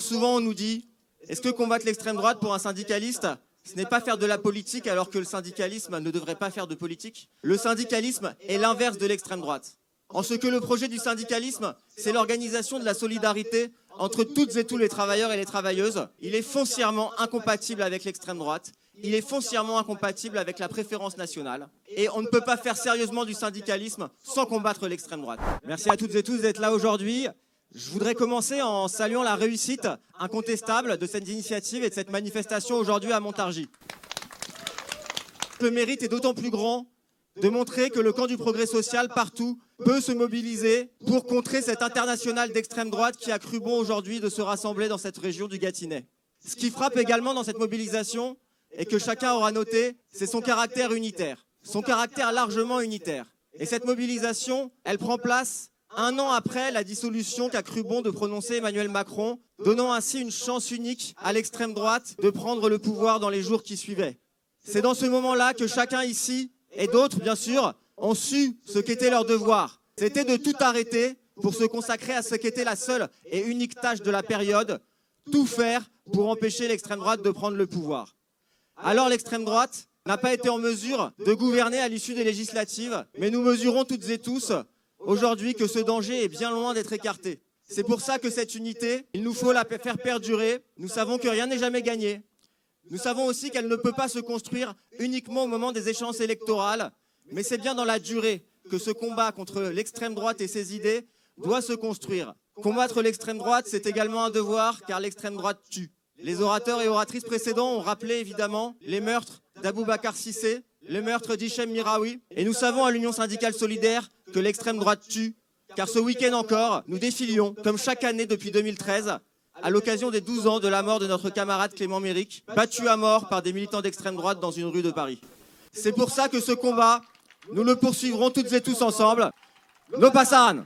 souvent on nous dit, est-ce que combattre l'extrême droite pour un syndicaliste, ce n'est pas faire de la politique alors que le syndicalisme ne devrait pas faire de politique? Le syndicalisme est l'inverse de l'extrême droite. En ce que le projet du syndicalisme, c'est l'organisation de la solidarité entre toutes et tous les travailleurs et les travailleuses. Il est foncièrement incompatible avec l'extrême droite. Il est foncièrement incompatible avec la préférence nationale. Et on ne peut pas faire sérieusement du syndicalisme sans combattre l'extrême droite. Merci à toutes et tous d'être là aujourd'hui. Je voudrais commencer en saluant la réussite incontestable de cette initiative et de cette manifestation aujourd'hui à Montargis. Le mérite est d'autant plus grand de montrer que le camp du progrès social partout peut se mobiliser pour contrer cette internationale d'extrême droite qui a cru bon aujourd'hui de se rassembler dans cette région du Gâtinais. Ce qui frappe également dans cette mobilisation et que chacun aura noté, c'est son caractère unitaire, son caractère largement unitaire. Et cette mobilisation, elle prend place 1 an après la dissolution qu'a cru bon de prononcer Emmanuel Macron, donnant ainsi une chance unique à l'extrême droite de prendre le pouvoir dans les jours qui suivaient. C'est dans ce moment-là que chacun ici, et d'autres bien sûr, ont su ce qu'était leur devoir. C'était de tout arrêter pour se consacrer à ce qu'était la seule et unique tâche de la période, tout faire pour empêcher l'extrême droite de prendre le pouvoir. Alors l'extrême droite n'a pas été en mesure de gouverner à l'issue des législatives, mais nous mesurons toutes et tous aujourd'hui que ce danger est bien loin d'être écarté. C'est pour ça que cette unité, il nous faut la faire perdurer. Nous savons que rien n'est jamais gagné. Nous savons aussi qu'elle ne peut pas se construire uniquement au moment des échéances électorales, mais c'est bien dans la durée que ce combat contre l'extrême droite et ses idées doit se construire. Combattre l'extrême droite, c'est également un devoir, car l'extrême droite tue. Les orateurs et oratrices précédents ont rappelé évidemment les meurtres d'Aboubacar Cissé, le meurtre d'Hichem Miraoui. Et nous savons à l'Union syndicale solidaire que l'extrême droite tue, car ce week-end encore, nous défilions, comme chaque année depuis 2013, à l'occasion des 12 ans de la mort de notre camarade Clément Méric, battu à mort par des militants d'extrême droite dans une rue de Paris. C'est pour ça que ce combat, nous le poursuivrons toutes et tous ensemble. No pasaran!